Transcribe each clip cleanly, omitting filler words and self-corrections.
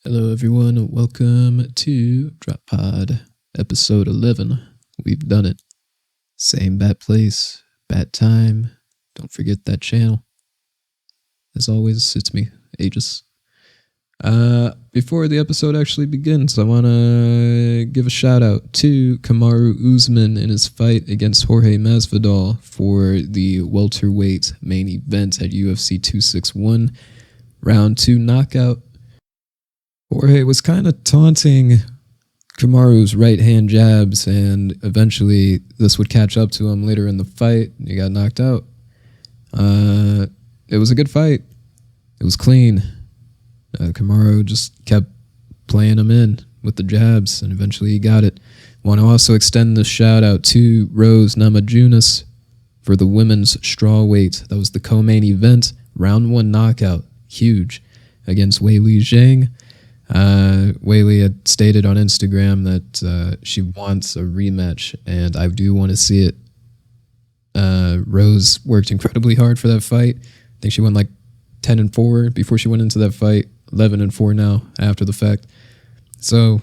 Hello, everyone. Welcome to Drop Pod, episode 11. We've done it. Same bad place, bad time. Don't forget that channel. As always, it's me, Aegis. Before the episode actually begins, I want to give a shout out to Kamaru Usman in his fight against Jorge Masvidal for the welterweight main event at UFC 261, round 2 knockout. Jorge was kind of taunting Kamaru's right-hand jabs, and eventually this would catch up to him later in the fight. He got knocked out. It was a good fight. It was clean. Kamaru just kept playing him in with the jabs, and eventually he got it. Want to also extend the shout-out to Rose Namajunas for the women's strawweight. That was the co-main event. Round 1 knockout. Huge. Against Weili Zhang. Weili had stated on Instagram that she wants a rematch, and I do want to see it. Rose worked incredibly hard for that fight. I think she won like 10-4 before she went into that fight, 11-4 now after the fact. So,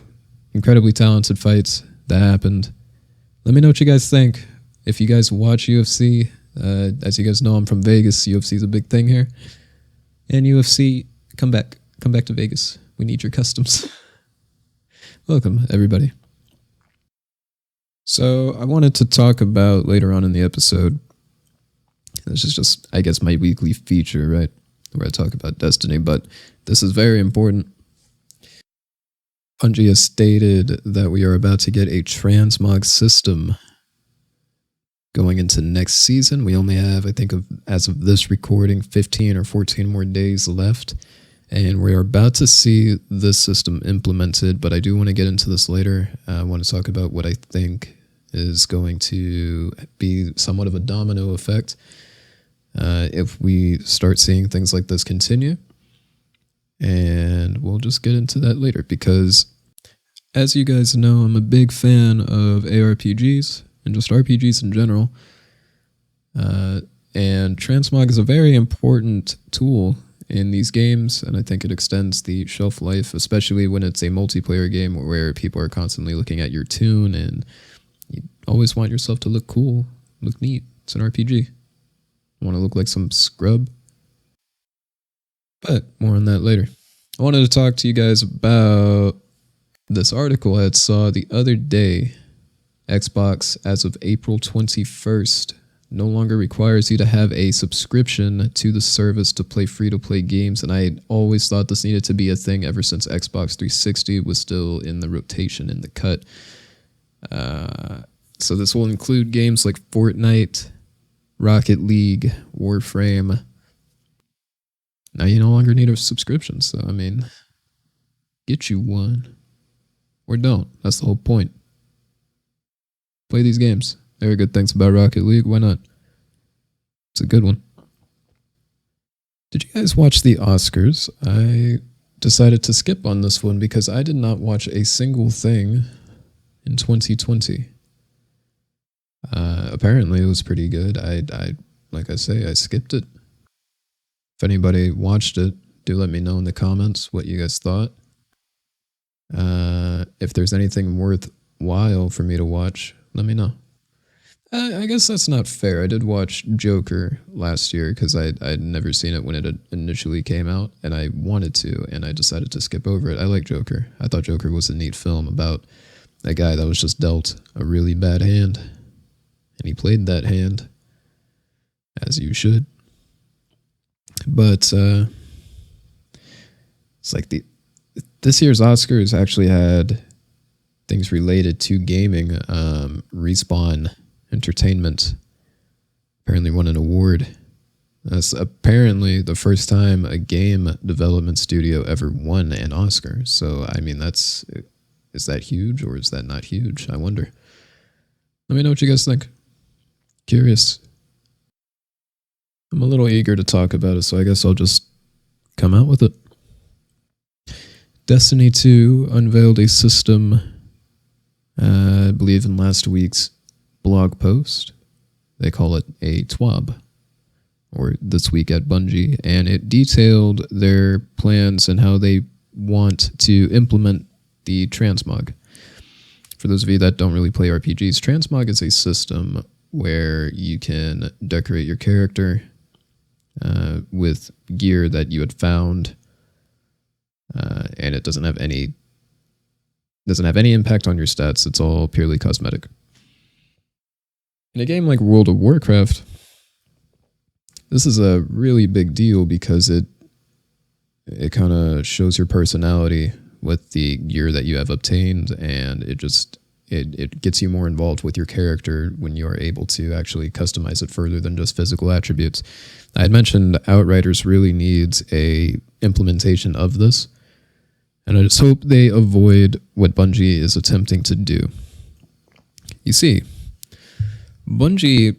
incredibly talented fights that happened. Let me know what you guys think. If you guys watch UFC, as you guys know, I'm from Vegas. UFC is a big thing here. And UFC, come back to Vegas. We need your customs. Welcome, everybody. So I wanted to talk about later on in the episode, this is just, I guess, my weekly feature, right? Where I talk about Destiny, but this is very important. Bungie has stated that we are about to get a Transmog system going into next season. We only have, I think, as of this recording, 15 or 14 more days left. And we are about to see this system implemented, but I do want to get into this later. I want to talk about what I think is going to be somewhat of a domino effect if we start seeing things like this continue. And we'll just get into that later, because as you guys know, I'm a big fan of ARPGs and just RPGs in general. And Transmog is a very important tool in these games, and I think it extends the shelf life, especially when it's a multiplayer game where people are constantly looking at your toon, and you always want yourself to look cool, look neat. It's an RPG. You want to look like some scrub. But more on that later. I wanted to talk to you guys about this article I saw the other day. Xbox, as of April 21st, no longer requires you to have a subscription to the service to play free-to-play games, and I always thought this needed to be a thing ever since Xbox 360 was still in the rotation, in the cut. So this will include games like Fortnite, Rocket League, Warframe. Now you no longer need a subscription, so I mean, get you one. Or don't. That's the whole point. Play these games. There are good things about Rocket League. Why not? It's a good one. Did you guys watch the Oscars? I decided to skip on this one because I did not watch a single thing in 2020. Apparently it was pretty good. I like I say, I skipped it. If anybody watched it, do let me know in the comments what you guys thought. If there's anything worthwhile for me to watch, let me know. I guess that's not fair. I did watch Joker last year because I'd never seen it when it initially came out, and I wanted to, and I decided to skip over it. I like Joker. I thought Joker was a neat film about a guy that was just dealt a really bad hand, and he played that hand, as you should. But it's like this year's Oscars actually had things related to gaming. Respawn Entertainment apparently won an award. That's apparently the first time a game development studio ever won an Oscar. So, I mean, is that huge or is that not huge? I wonder. Let me know what you guys think. Curious. I'm a little eager to talk about it, so I guess I'll just come out with it. Destiny 2 unveiled a system, I believe in last week's blog post. They call it a TWAB, or This Week at Bungie, and it detailed their plans and how they want to implement the Transmog. For those of you that don't really play RPGs, Transmog is a system where you can decorate your character with gear that you had found, and it doesn't have any impact on your stats. It's all purely cosmetic. In a game like World of Warcraft, this is a really big deal because it kind of shows your personality with the gear that you have obtained, and it gets you more involved with your character when you are able to actually customize it further than just physical attributes. I had mentioned Outriders really needs a implementation of this, and I just hope they avoid what Bungie is attempting to do. You see, Bungie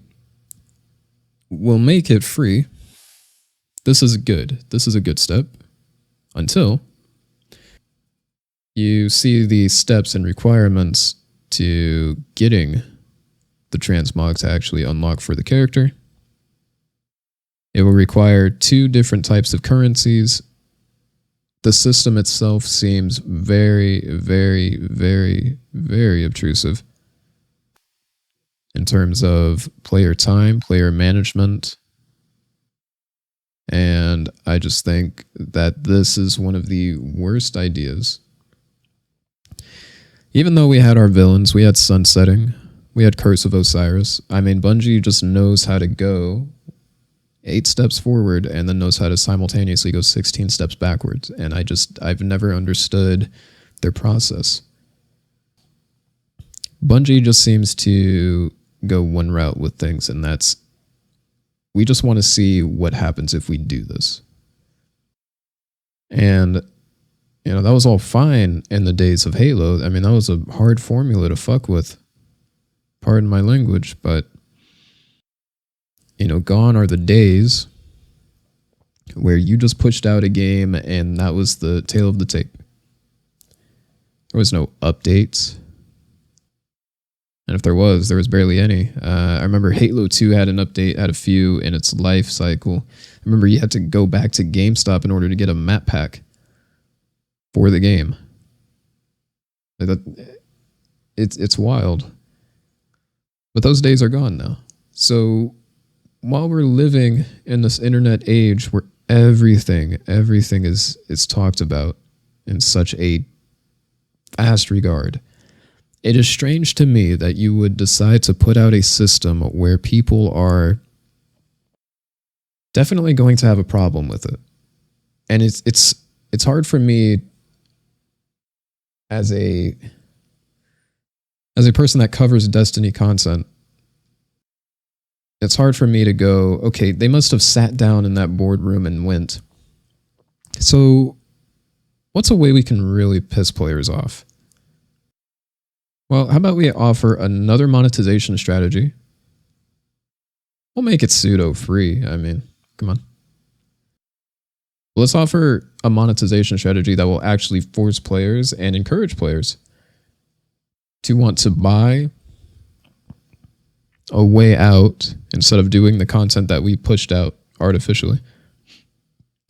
will make it free. This is good. This is a good step. Until you see the steps and requirements to getting the transmog to actually unlock for the character. It will require 2 different types of currencies. The system itself seems very, very, very, very obtrusive in terms of player time, player management. And I just think that this is one of the worst ideas. Even though we had our villains, we had Sunsetting, we had Curse of Osiris. I mean, Bungie just knows how to go 8 steps forward and then knows how to simultaneously go 16 steps backwards. And I've never understood their process. Bungie just seems to go one route with things, and that's, we just want to see what happens if we do this. And, that was all fine in the days of Halo. I mean, that was a hard formula to fuck with. Pardon my language, but, gone are the days where you just pushed out a game and that was the tail of the tape. There was no updates. And if there was barely any. I remember Halo 2 had an update, had a few in its life cycle. I remember you had to go back to GameStop in order to get a map pack for the game. It's wild. But those days are gone now. So while we're living in this internet age where everything is talked about in such a vast regard, it is strange to me that you would decide to put out a system where people are definitely going to have a problem with it. And it's hard for me as a person that covers Destiny content. It's hard for me to go, okay, they must have sat down in that boardroom and went, so what's a way we can really piss players off? Well, how about we offer another monetization strategy? We'll make it pseudo-free. I mean, come on. Let's offer a monetization strategy that will actually force players and encourage players to want to buy a way out instead of doing the content that we pushed out artificially.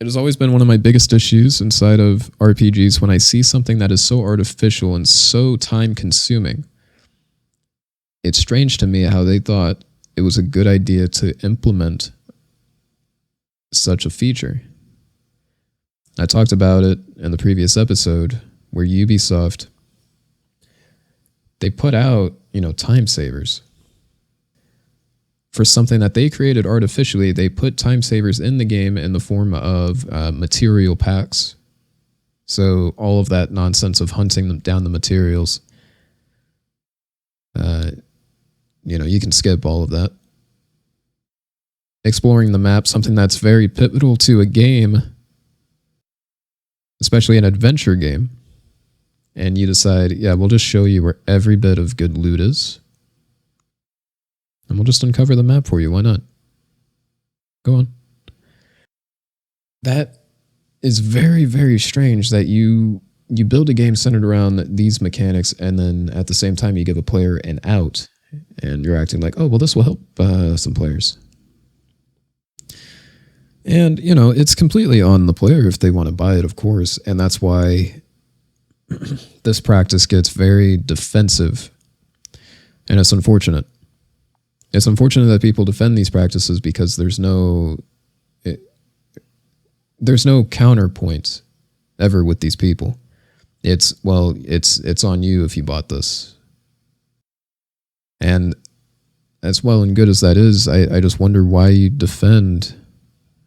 It has always been one of my biggest issues inside of RPGs when I see something that is so artificial and so time-consuming. It's strange to me how they thought it was a good idea to implement such a feature. I talked about it in the previous episode where Ubisoft, they put out, time savers. For something that they created artificially, they put time savers in the game in the form of material packs. So all of that nonsense of hunting them down the materials, you can skip all of that. Exploring the map, something that's very pivotal to a game, especially an adventure game. And you decide, yeah, we'll just show you where every bit of good loot is. And we'll just uncover the map for you. Why not? Go on. That is very, very strange that you build a game centered around these mechanics, and then at the same time you give a player an out, and you're acting like, oh, well, this will help some players. And, it's completely on the player if they want to buy it, of course. And that's why this practice gets very defensive. And it's unfortunate. It's unfortunate that people defend these practices because there's no counterpoint ever with these people. It's on you if you bought this. And as well and good as that is, I just wonder why you defend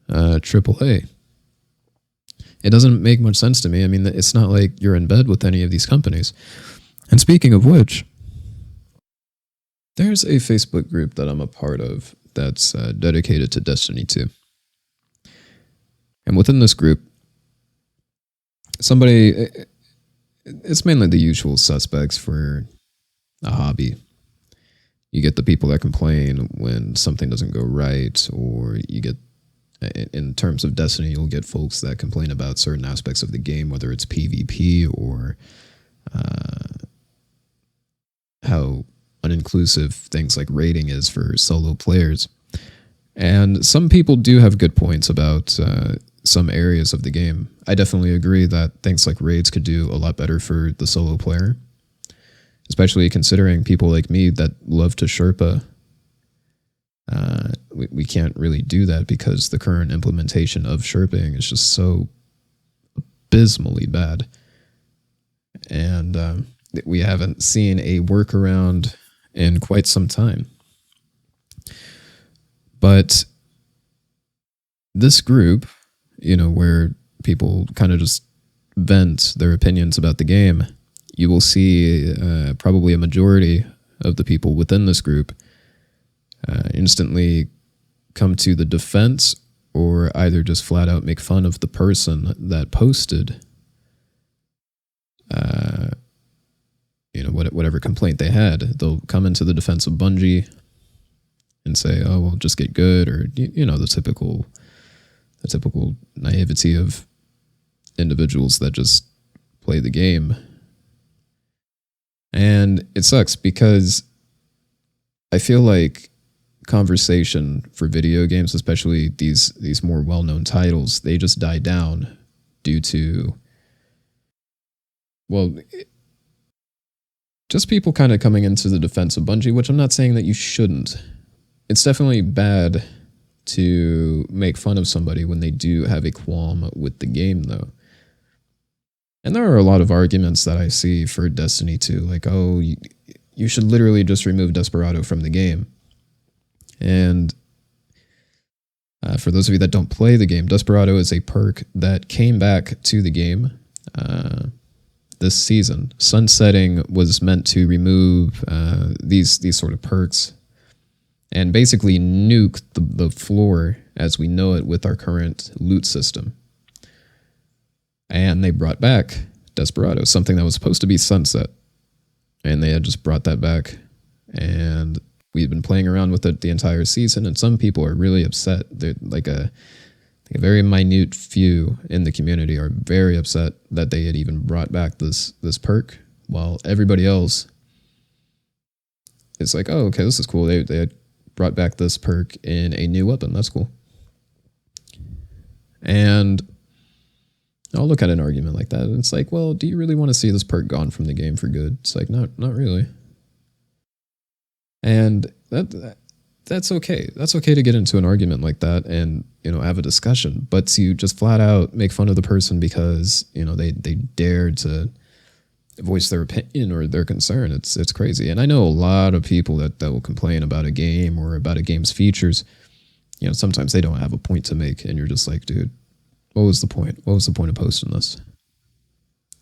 AAA. It doesn't make much sense to me. I mean, it's not like you're in bed with any of these companies. And speaking of which, there's a Facebook group that I'm a part of that's dedicated to Destiny 2. And within this group, it's mainly the usual suspects for a hobby. You get the people that complain when something doesn't go right, or you get, in terms of Destiny, you'll get folks that complain about certain aspects of the game, whether it's PvP or how uninclusive things like raiding is for solo players. And some people do have good points about some areas of the game. I definitely agree that things like raids could do a lot better for the solo player, especially considering people like me that love to Sherpa. We can't really do that because the current implementation of Sherping is just so abysmally bad. And we haven't seen a workaround in quite some time. But this group, where people kind of just vent their opinions about the game, you will see probably a majority of the people within this group instantly come to the defense, or either just flat out make fun of the person that posted whatever complaint they had. They'll come into the defense of Bungie and say, oh, well, just get good, or the typical naivety of individuals that just play the game. And it sucks because I feel like conversation for video games, especially these more well-known titles, they just die down due to, just people kind of coming into the defense of Bungie, which I'm not saying that you shouldn't. It's definitely bad to make fun of somebody when they do have a qualm with the game, though. And there are a lot of arguments that I see for Destiny 2, like, oh, you should literally just remove Desperado from the game. And for those of you that don't play the game, Desperado is a perk that came back to the game this season. Sunsetting was meant to remove these sort of perks and basically nuke the floor as we know it with our current loot system. And they brought back Desperado, something that was supposed to be sunset. And they had just brought that back. And we've been playing around with it the entire season, and some people are really upset. They're like a very minute few in the community are very upset that they had even brought back this perk, while everybody else is like, oh, okay, this is cool. They had brought back this perk in a new weapon. That's cool. And I'll look at an argument like that, and it's like, well, do you really want to see this perk gone from the game for good? It's like, not really. And that's okay. That's okay to get into an argument like that and, have a discussion. But to just flat out make fun of the person because, they dared to voice their opinion or their concern, it's crazy. And I know a lot of people that will complain about a game or about a game's features. Sometimes they don't have a point to make, and you're just like, dude, what was the point? What was the point of posting this?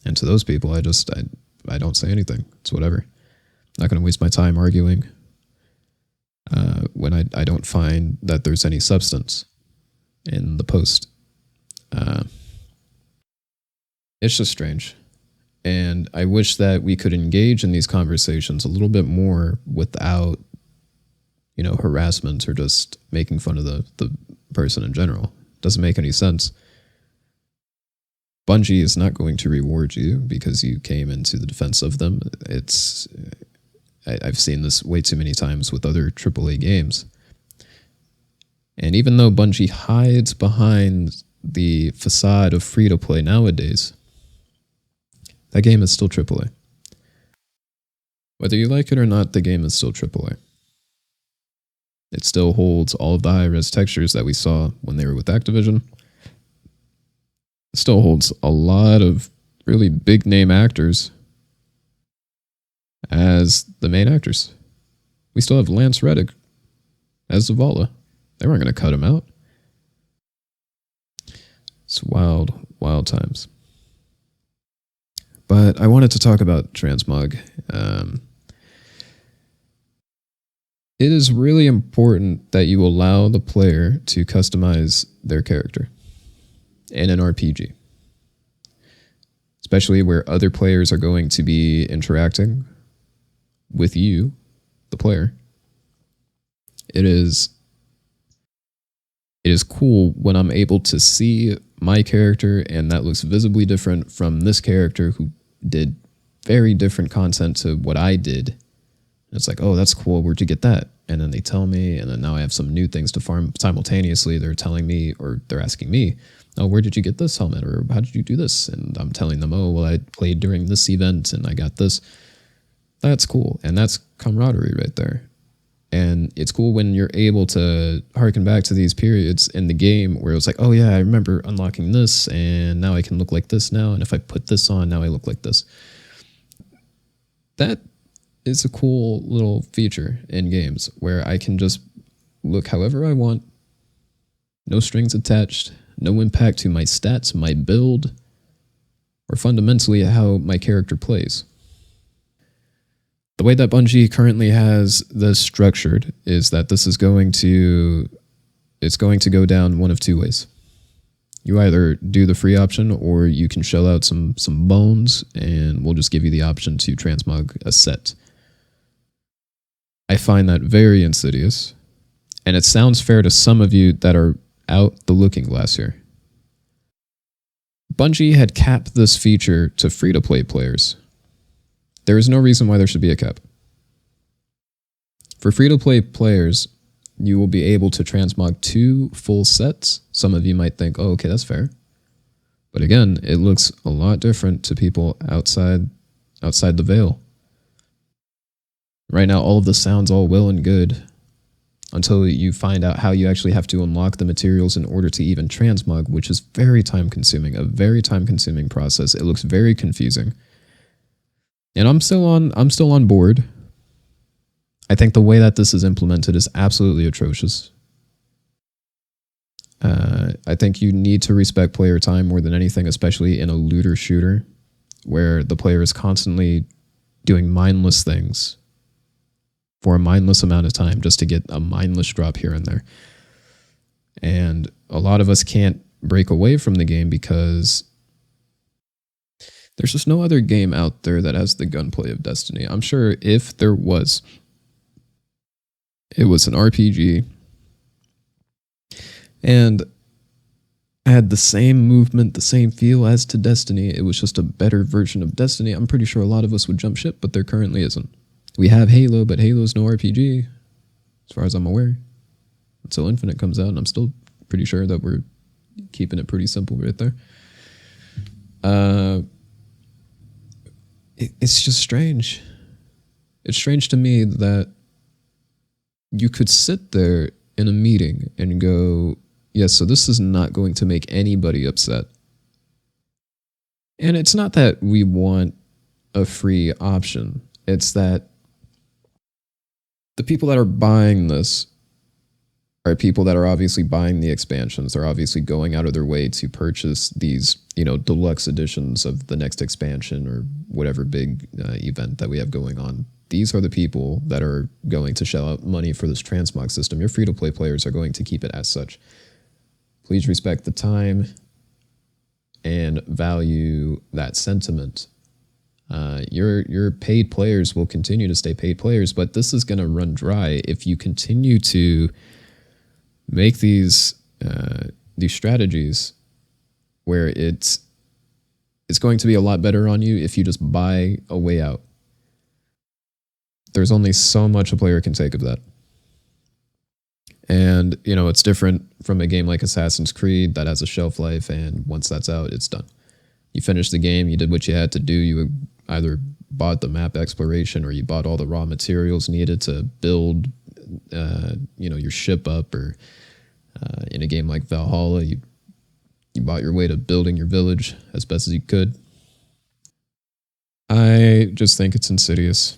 And to those people, I don't say anything. It's whatever. I'm not going to waste my time arguing when I don't find that there's any substance in the post. It's just strange. And I wish that we could engage in these conversations a little bit more without, harassment or just making fun of the person in general. Doesn't make any sense. Bungie is not going to reward you because you came into the defense of them. I've seen this way too many times with other AAA games. And even though Bungie hides behind the facade of free-to-play nowadays, that game is still AAA. Whether you like it or not, the game is still AAA. It still holds all of the high-res textures that we saw when they were with Activision. It still holds a lot of really big-name actors as the main actors. We still have Lance Reddick as Zavala. They weren't going to cut him out. It's wild, wild times. But I wanted to talk about Transmog. It is really important that you allow the player to customize their character in an RPG, especially where other players are going to be interacting with you, the player. It is cool when I'm able to see my character and that looks visibly different from this character who did very different content to what I did. It's like, oh, that's cool. Where'd you get that? And then they tell me, and then now I have some new things to farm simultaneously. They're telling me, or they're asking me, oh, where did you get this helmet? Or how did you do this? And I'm telling them, oh, well, I played during this event and I got this. That's cool. And that's camaraderie right there. And it's cool when you're able to harken back to these periods in the game where it's like, oh yeah, I remember unlocking this and now I can look like this now. And if I put this on, now I look like this. That is a cool little feature in games where I can just look however I want. No strings attached, no impact to my stats, my build, or fundamentally how my character plays. The way that Bungie currently has this structured is that this is going to go down one of two ways. You either do the free option or you can shell out some bones and we'll just give you the option to transmog a set. I find that very insidious, and it sounds fair to some of you that are out the looking glass here. Bungie had capped this feature to free-to-play players. There is no reason why there should be a cap. For free-to-play players, you will be able to transmog 2 full sets. Some of you might think, oh, okay, that's fair. But again, it looks a lot different to people outside the veil. Right now, all of this sounds all well and good until you find out how you actually have to unlock the materials in order to even transmog, which is very time-consuming, a very time-consuming process. It looks very confusing. And I'm still on board. I think the way that this is implemented is absolutely atrocious. I think you need to respect player time more than anything, especially in a looter shooter where the player is constantly doing mindless things for a mindless amount of time just to get a mindless drop here and there. And a lot of us can't break away from the game because there's just no other game out there that has the gunplay of Destiny. I'm sure if there was, it was an RPG and had the same movement, the same feel as to Destiny. It was just a better version of Destiny. I'm pretty sure a lot of us would jump ship, but there currently isn't. We have Halo, but Halo's no RPG, as far as I'm aware. Until Infinite comes out, and I'm still pretty sure that we're keeping it pretty simple right there. It's just strange. It's strange to me that you could sit there in a meeting and go, yes, so this is not going to make anybody upset. And it's not that we want a free option. It's that the people that are buying this are people that are obviously buying the expansions. They're obviously going out of their way to purchase these, deluxe editions of the next expansion or whatever big event that we have going on. These are the people that are going to shell out money for this transmog system. Your free-to-play players are going to keep it as such. Please respect the time and value that sentiment. Your paid players will continue to stay paid players, but this is going to run dry if you continue to make these strategies where it's going to be a lot better on you if you just buy a way out. There's only so much a player can take of that. And, it's different from a game like Assassin's Creed that has a shelf life, and once that's out, it's done. You finished the game, you did what you had to do, you either bought the map exploration or you bought all the raw materials needed to build, your ship up, or in a game like Valhalla, you bought your way to building your village as best as you could. I just think it's insidious.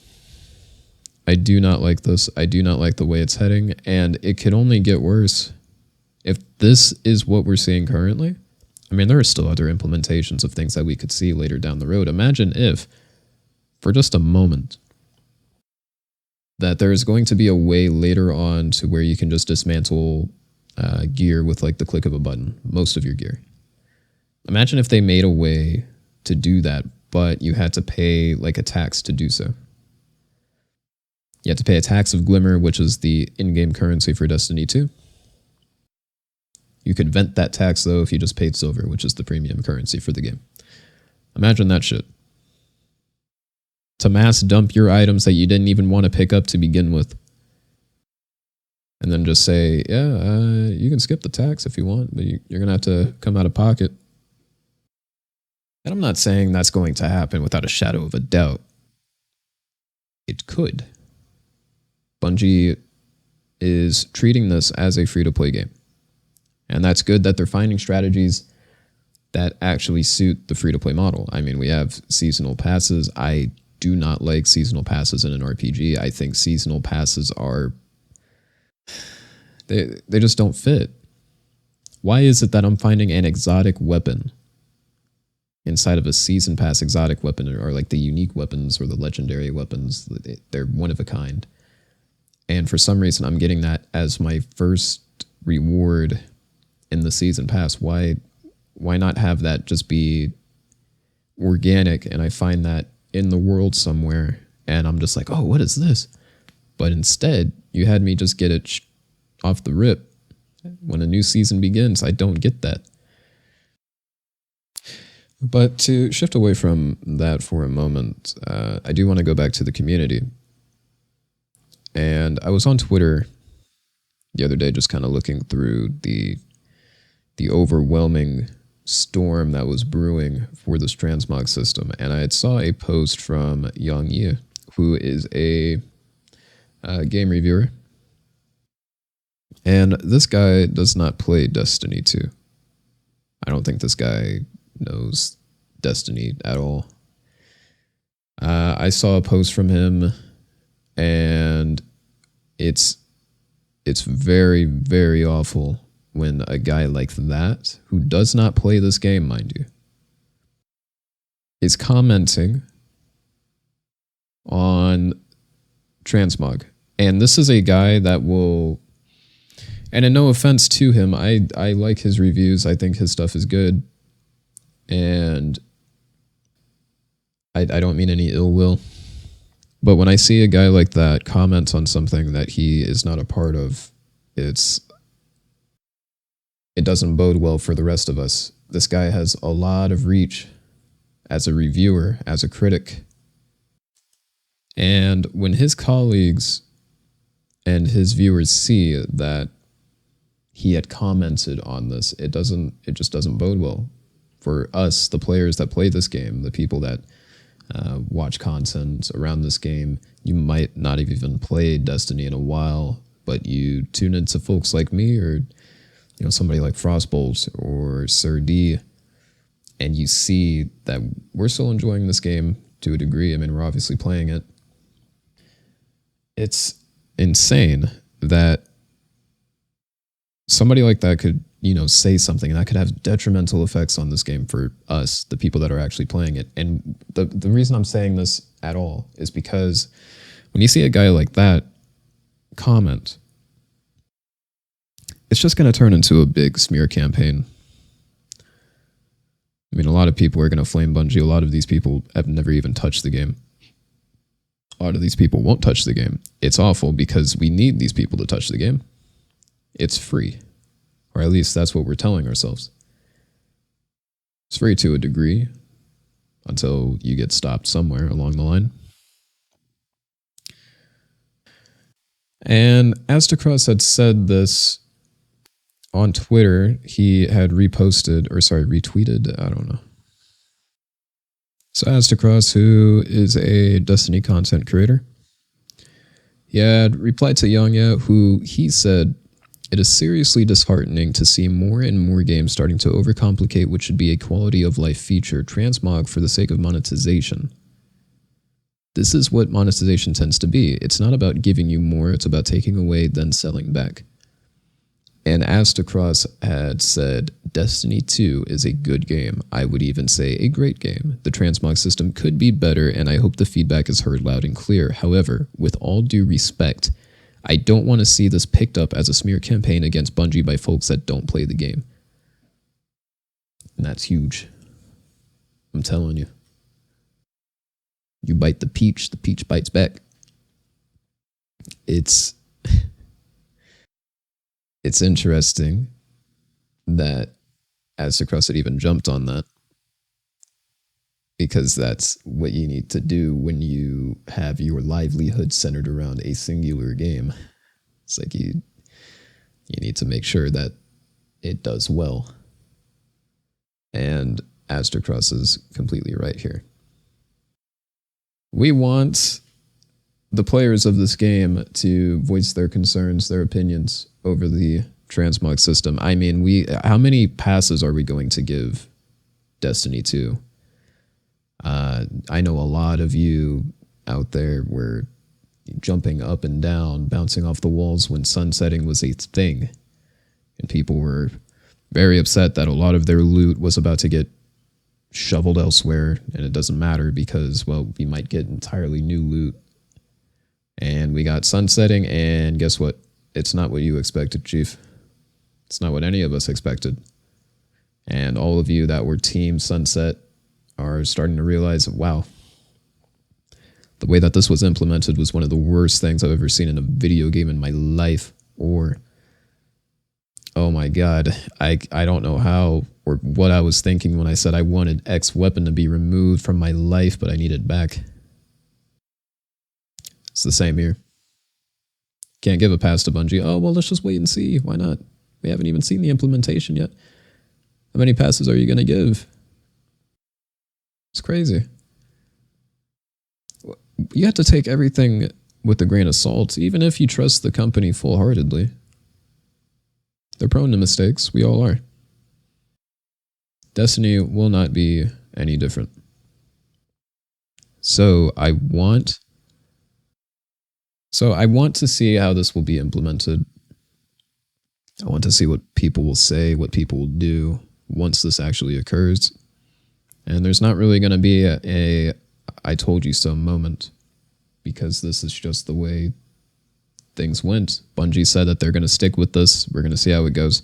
I do not like this. I do not like the way it's heading, and it could only get worse. If this is what we're seeing currently, I mean, there are still other implementations of things that we could see later down the road. Imagine if, for just a moment, that there is going to be a way later on to where you can just dismantle gear with like the click of a button, most of your gear. Imagine if they made a way to do that, but you had to pay like a tax to do so. You had to pay a tax of Glimmer, which is the in-game currency for Destiny 2. You could vent that tax, though, if you just paid silver, which is the premium currency for the game. Imagine that shit. To mass dump your items that you didn't even want to pick up to begin with. And then just say, you can skip the tax if you want, but you're going to have to come out of pocket. And I'm not saying that's going to happen without a shadow of a doubt. It could. Bungie is treating this as a free-to-play game. And that's good that they're finding strategies that actually suit the free-to-play model. I mean, we have seasonal passes. I do not like seasonal passes in an RPG. I think seasonal passes are... They just don't fit. Why is it that I'm finding an exotic weapon inside of a season pass exotic weapon, or like the unique weapons or the legendary weapons? They're one of a kind. And for some reason, I'm getting that as my first reward in the season pass. Why not have that just be organic, and I find that in the world somewhere, and I'm just like, oh, what is this? But instead, you had me just get it off the rip. When a new season begins, I don't get that. But to shift away from that for a moment, I do want to go back to the community. And I was on Twitter the other day just kind of looking through the overwhelming storm that was brewing for this Transmog system. And I saw a post from Yang Yi, who is a game reviewer. And this guy does not play Destiny 2. I don't think this guy knows Destiny at all. I saw a post from him, and it's very, very awful when a guy like that, who does not play this game, mind you, is commenting on Transmog. And this is a guy that will, and in no offense to him, I like his reviews. I think his stuff is good. And I don't mean any ill will. But when I see a guy like that comment on something that he is not a part of, it doesn't bode well for the rest of us. This guy has a lot of reach as a reviewer, as a critic. And when his colleagues and his viewers see that he had commented on this, it just doesn't bode well for us, the players that play this game, the people that watch content around this game. You might not have even played Destiny in a while, but you tune into folks like me, or somebody like Frostbolt or Sir D, and you see that we're still enjoying this game to a degree. I mean, we're obviously playing it. It's insane that somebody like that could, say something that could have detrimental effects on this game for us, the people that are actually playing it. And the reason I'm saying this at all is because when you see a guy like that comment, it's just going to turn into a big smear campaign. I mean, a lot of people are going to flame Bungie. A lot of these people have never even touched the game. A lot of these people won't touch the game. It's awful because we need these people to touch the game. It's free. Or at least that's what we're telling ourselves. It's free to a degree until you get stopped somewhere along the line. And Astacross had said this on Twitter. He had retweeted, I don't know. So Astacross, who is a Destiny content creator, he had replied to Yangya, who he said, "It is seriously disheartening to see more and more games starting to overcomplicate what should be a quality of life feature, transmog for the sake of monetization. This is what monetization tends to be. It's not about giving you more, it's about taking away, then selling back." And Astacross had said, Destiny 2 is a good game. I would even say a great game. The transmog system could be better, and I hope the feedback is heard loud and clear. However, with all due respect, I don't want to see this picked up as a smear campaign against Bungie by folks that don't play the game. And that's huge. I'm telling you. You bite the peach bites back. It's interesting that Astacross had even jumped on that, because that's what you need to do when you have your livelihood centered around a singular game. It's like you need to make sure that it does well. And Astacross is completely right here. We want the players of this game to voice their concerns, their opinions over the transmog system. I mean, how many passes are we going to give Destiny 2? I know a lot of you out there were jumping up and down, bouncing off the walls when sunsetting was a thing. And people were very upset that a lot of their loot was about to get shoveled elsewhere, and it doesn't matter because, well, we might get entirely new loot. And we got sunsetting, and guess what? It's not what you expected, Chief. It's not what any of us expected. And all of you that were Team Sunset are starting to realize, wow, the way that this was implemented was one of the worst things I've ever seen in a video game in my life. Or, oh my God, I don't know how or what I was thinking when I said I wanted X weapon to be removed from my life, but I need it back. It's the same here. Can't give a pass to Bungie. Oh, well, let's just wait and see. Why not? We haven't even seen the implementation yet. How many passes are you going to give? It's crazy. You have to take everything with a grain of salt, even if you trust the company full-heartedly. They're prone to mistakes. We all are. Destiny will not be any different. So I want to see how this will be implemented. I want to see what people will say, what people will do once this actually occurs. And there's not really going to be a I told you so moment, because this is just the way things went. Bungie said that they're going to stick with this. We're going to see how it goes.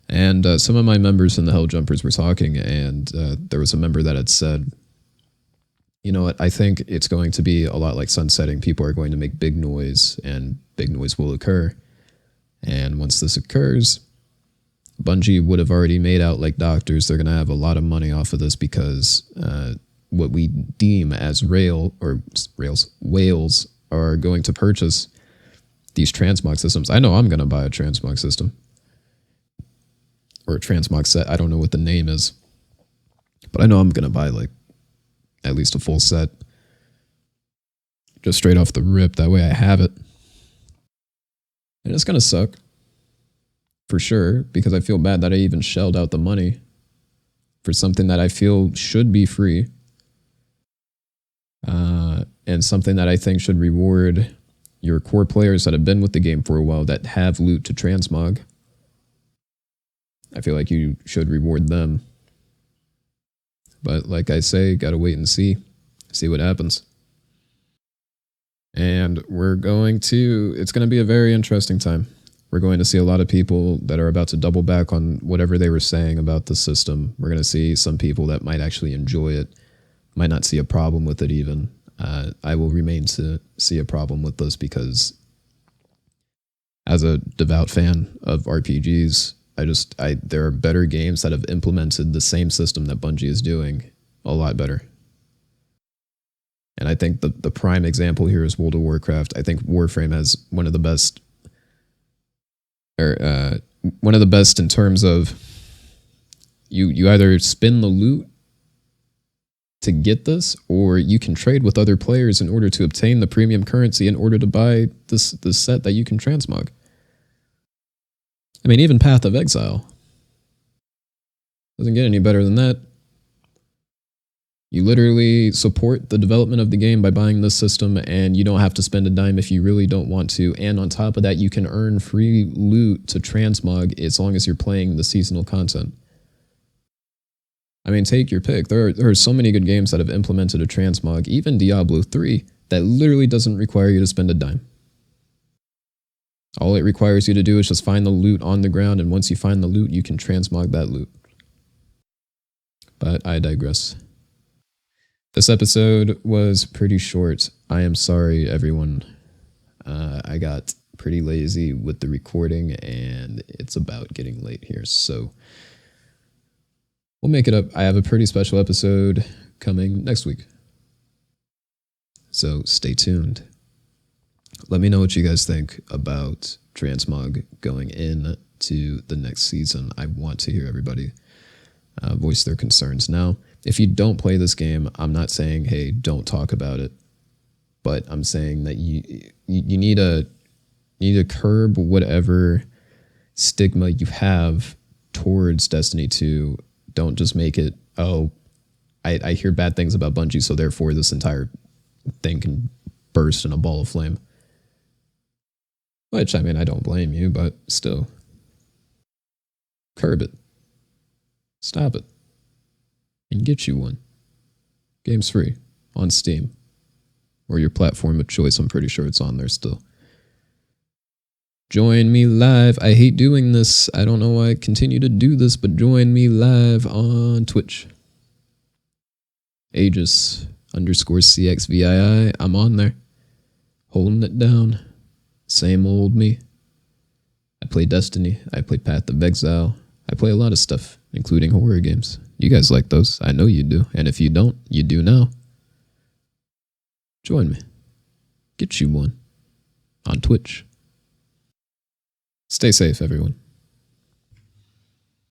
And some of my members in the Hell Jumpers were talking, and there was a member that had said, you know what, I think it's going to be a lot like sunsetting. People are going to make big noise, and big noise will occur. And once this occurs, Bungie would have already made out like doctors. They're going to have a lot of money off of this because what we deem as whales are going to purchase these transmog systems. I know I'm going to buy a transmog system. Or a transmog set. I don't know what the name is. But I know I'm going to buy like at least a full set. Just straight off the rip. That way I have it. And it's going to suck. For sure. Because I feel bad that I even shelled out the money for something that I feel should be free. And something that I think should reward your core players that have been with the game for a while, that have loot to transmog. I feel like you should reward them. But like I say, gotta wait and see what happens. And it's going to be a very interesting time. We're going to see a lot of people that are about to double back on whatever they were saying about the system. We're going to see some people that might actually enjoy it, might not see a problem with it even. I will remain to see a problem with this because as a devout fan of RPGs, there are better games that have implemented the same system that Bungie is doing a lot better. And I think the prime example here is World of Warcraft. I think Warframe has one of the best, in terms of you either spin the loot to get this, or you can trade with other players in order to obtain the premium currency in order to buy this set that you can transmog. I mean, even Path of Exile doesn't get any better than that. You literally support the development of the game by buying this system, and you don't have to spend a dime if you really don't want to. And on top of that, you can earn free loot to transmog as long as you're playing the seasonal content. I mean, take your pick. There are so many good games that have implemented a transmog, even Diablo 3, that literally doesn't require you to spend a dime. All it requires you to do is just find the loot on the ground, and once you find the loot, you can transmog that loot. But I digress. This episode was pretty short. I am sorry, everyone. I got pretty lazy with the recording, and it's about getting late here, so we'll make it up. I have a pretty special episode coming next week, so stay tuned. Let me know what you guys think about Transmog going into the next season. I want to hear everybody voice their concerns. Now, if you don't play this game, I'm not saying, hey, don't talk about it, but I'm saying that you need to curb whatever stigma you have towards Destiny 2. Don't just make it, oh, I hear bad things about Bungie, so therefore this entire thing can burst in a ball of flame. Which, I mean, I don't blame you, but still. Curb it. Stop it. And get you one. Game's free. On Steam. Or your platform of choice. I'm pretty sure it's on there still. Join me live. I hate doing this. I don't know why I continue to do this, but join me live on Twitch. Aegis_CXVII. I'm on there. Holding it down. Same old me. I play Destiny. I play Path of Exile. I play a lot of stuff, including horror games. You guys like those. I know you do. And if you don't, you do now. Join me. Get you one. On Twitch. Stay safe, everyone.